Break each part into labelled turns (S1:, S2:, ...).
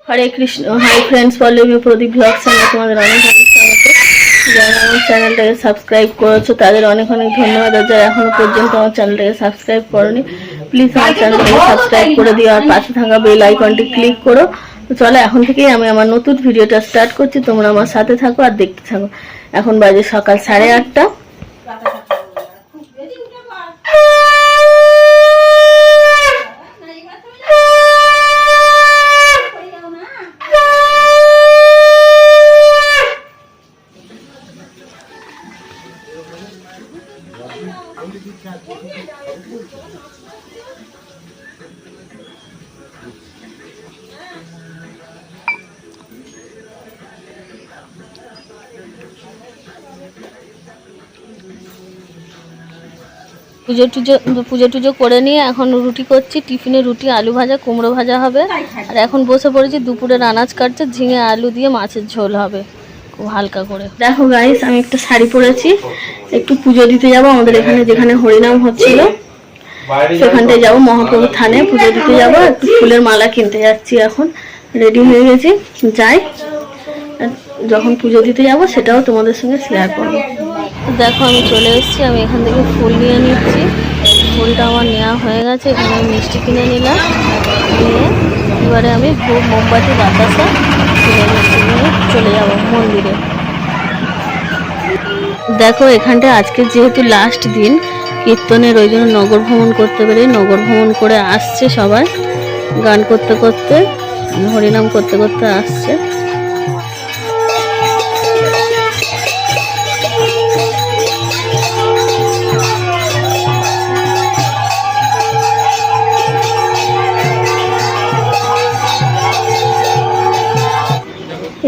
S1: হরে Krishna. Hi friends, Pallavi প্রদীপ blogs চ্যানেলে তোমাদের অনেক অনেক স্বাগত। যারা আমার চ্যানেলটাকে সাবস্ক্রাইব করেছো তাদের অনেক অনেক ধন্যবাদ। আর যারা এখনো পর্যন্ত আমার চ্যানেলটাকে সাবস্ক্রাইব করোনি প্লিজ আমার চ্যানেলটাকে সাবস্ক্রাইব করে দিও আর পাশে থাকা বেল আইকনটি ক্লিক করো। তো চলো এখন থেকেই আমি আমার নতুন ভিডিওটা স্টার্ট করছি, তোমরা আমার সাথে থাকো আর দেখতে থাকো। এখন বাজে সকাল 8:30। পুজো টুজো করে নিয়ে এখন রুটি করছি। টিফিনে রুটি, আলু ভাজা, কুমড়ো ভাজা হবে। আর এখন বসে পড়েছি দুপুরের আনাজ কাটছে, ঝিঙে আলু দিয়ে মাছের ঝোল হবে খুব হালকা করে। দেখো গাইস, আমি একটা শাড়ি পরেছি, একটু পুজো দিতে যাবো। আমাদের এখানে যেখানে হরিনাম হচ্ছিল সেখানটায় যাবো, মহাপ্রভুর থানে পুজো দিতে যাবো। একটু ফুলের মালা কিনতে যাচ্ছি, এখন রেডি হয়ে গেছি, যাই। যখন পুজো দিতে যাবো সেটাও তোমাদের সঙ্গে শেয়ার করবো। দেখো আমি চলে এসেছি, আমি এখান থেকে ফুল নিয়ে নিচ্ছি। ফুলটা আমার নেওয়া হয়ে গেছে। এখানে আমি মিষ্টি কিনে নিলাম, নিয়ে এবারে আমি ধূপ, মোমবাতি, বাতাসা কিনে নিচ্ছি, নিয়ে চলে যাব মন্দিরে। দেখো এখানটায় আজকে যেহেতু লাস্ট দিন কীর্তনের, ওই জন্য নগর ভ্রমণ করতে পেরে নগর ভ্রমণ করে আসছে সবাই, গান করতে করতে, হরিনাম করতে করতে আসছে।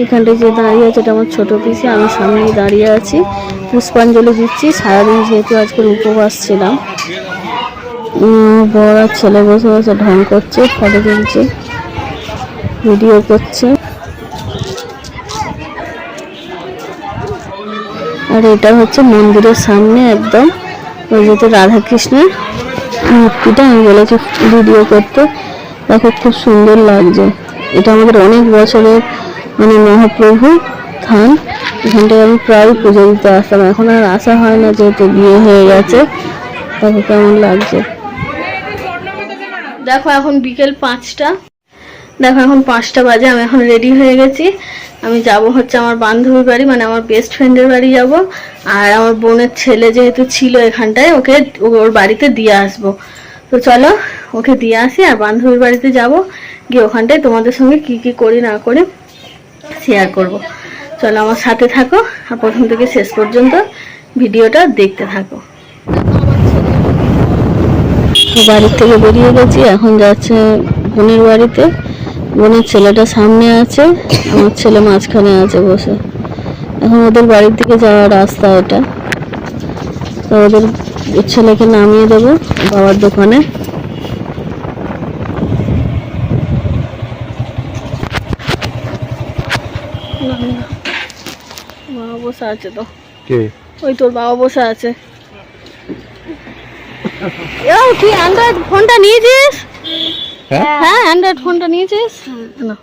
S1: এখানটায় যে দাঁড়িয়ে আছে এটা আমার ছোট পিসি, আমি সামনেই দাঁড়িয়ে আছি, পুষ্পাঞ্জলি দিচ্ছি। সারাদিন যেহেতু আজকের উপবাস ছিলাম। বড় আর ছেলে বসে বসে ঢং করছে, ফটো তুলছে, ভিডিও করছে। আর এটা হচ্ছে মন্দিরের সামনে একদম, ওই যেতে রাধাকৃষ্ণের মূর্তিটা। আমি বলেছি ভিডিও করতে, দেখো খুব সুন্দর লাগছে। এটা আমাদের অনেক বছরের মানে মহাপ্রভু থান। এখানটায় আমি প্রায় পুজো দিতে আসতাম, এখন আর আসা হয় না যেহেতু বিয়ে হয়ে গেছে। দেখো কেমন লাগছে। দেখো এখন বিকেল 5টা, দেখো এখন 5টা বাজে। আমি এখন রেডি হয়ে গেছি, আমি যাব হচ্ছে আমার বান্ধবীর বাড়ি, মানে আমার বেস্ট ফ্রেন্ডের বাড়ি যাব। আর আমার বোনের ছেলে যেহেতু ছিল এখানটায়, ওকে ওর বাড়িতে দিয়ে আসবো। তো চলো ওকে দিয়ে আসি, আর বান্ধবীর বাড়িতে যাব, গিয়ে ওখানটায় তোমাদের সঙ্গে কি কি করি না করি শেয়ার করব। চলো আমার সাথে থাকো আর প্রথম থেকে শেষ পর্যন্ত ভিডিওটা দেখতে থাকো। বাড়ির থেকে বেরিয়ে গেছি, এখন যাচ্ছে বোনের বাড়িতে। বোনের ছেলেটা সামনে আছে, আমার ছেলে মাঝখানে আছে বসে। এখন ওদের বাড়ির দিকে যাওয়ার রাস্তা এটা। তো ওদের ছেলেকে নামিয়ে দেবো বাবার দোকানে। বাবা বসে আছে তো, ওই তোর বাবা বসে আছে। তুই অ্যান্ড্রয়েড ফোনটা নিয়েছিস? হ্যাঁ অ্যান্ড্রয়েড ফোনটা নিয়েছিস? না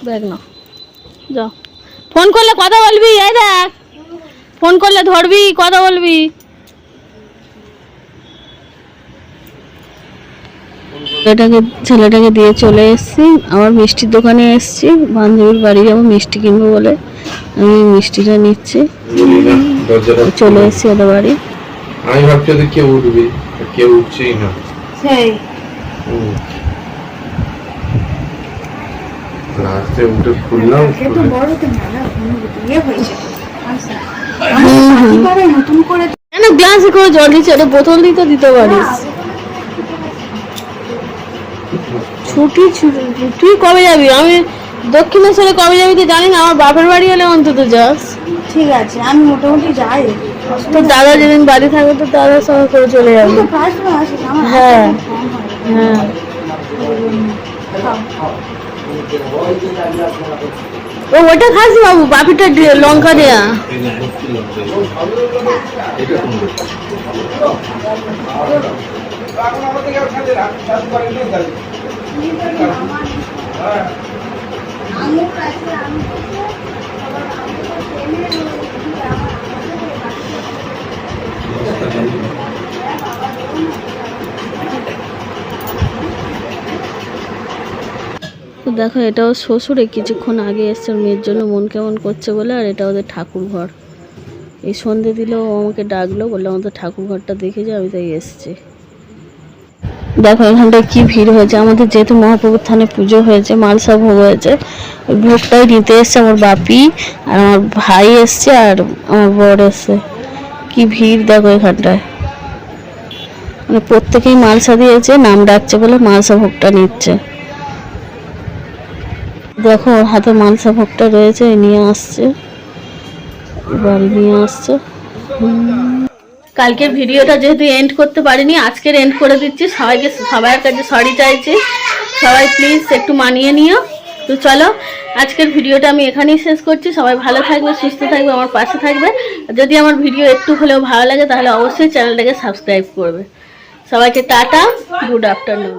S1: ব্যাগ না, যাও। ফোন করলে কথা বলবি, এই দেখ ফোন করলে ধরবি, কথা বলবি। ছেলেটাকে দিয়ে চলে এসেছি, আমার মিষ্টির দোকানে এসেছি। বান্ধবীর বাড়ি যাবো, মিষ্টি কিনবো বলে আমি মিষ্টিটা নিচ্ছি। চলে এসেছি ওদের বাড়ি।
S2: আমি ভাবছি ওদের কেউ উঠবে, কেউ উঠছেই না।
S1: সেই
S2: লাস্টে উঠে খুললাম,
S1: গ্লাসে করে জল দিচ্ছে, এটা বোতল দিতে দিতে পারিস। ছুটি তুই কবে যাবি? আমি দক্ষিণেশ্বরে কবে যাবি তো জানি না, আমার বাপের বাড়ি হলে অন্তত যাস।
S3: ঠিক আছে, আমি মোটামুটি যাই।
S1: তো দাদা যেদিন বাড়ি থাকবে তো দাদার সঙ্গে করে চলে যাবি। হ্যাঁ হ্যাঁ, ও ওটা খাসি বাবু, বাপিটা লঙ্কা দেয়া। দেখো এটাও শ্বশুরে কিছুক্ষণ আগে এসছে ওর মেয়ের জন্য মন কেমন করছে বলে। আর এটা ওদের ঠাকুর ঘর। এই সন্ধে দিলেও আমাকে ডাকলো, বললো আমাদের ঠাকুর ঘরটা দেখে যা, আমি তাই এসছি। দেখো এখানটায় কি ভিড় হয়েছে। আমাদের যেহেতু মহাপ্রভুর থানে পুজো হয়েছে, মালসা ভোগ হয়েছে, ওই ভোগটাই নিতে এসছে আমার বাপি আর আমার ভাই এসছে আর আমার বর এসছে। কি ভিড় দেখো এখানটায়, মানে প্রত্যেকেই মালসা দিয়েছে, নাম ডাকছে বলে মালসা ভোগটা নিচ্ছে। দেখো ওর হাতে মালসা ভোগটা রয়েছে, নিয়ে আসছে, বাড়ি নিয়ে আসছে। কালকের ভিডিওটা যেহেতু এন্ড করতে পারিনি, আজকের এন্ড করে দিচ্ছি। সবার কাছে সরি চাইছি, সবাই প্লিজ একটু মানিয়ে নিও। তো চলো আজকের ভিডিওটা আমি এখানেই শেষ করছি। সবাই ভালো থাকবে, সুস্থ থাকবে, আমার পাশে থাকবে। আর যদি আমার ভিডিও একটু হলেও ভালো লাগে তাহলে অবশ্যই চ্যানেলটাকে সাবস্ক্রাইব করবে। সবাইকে টাটা, গুড আফটারনুন।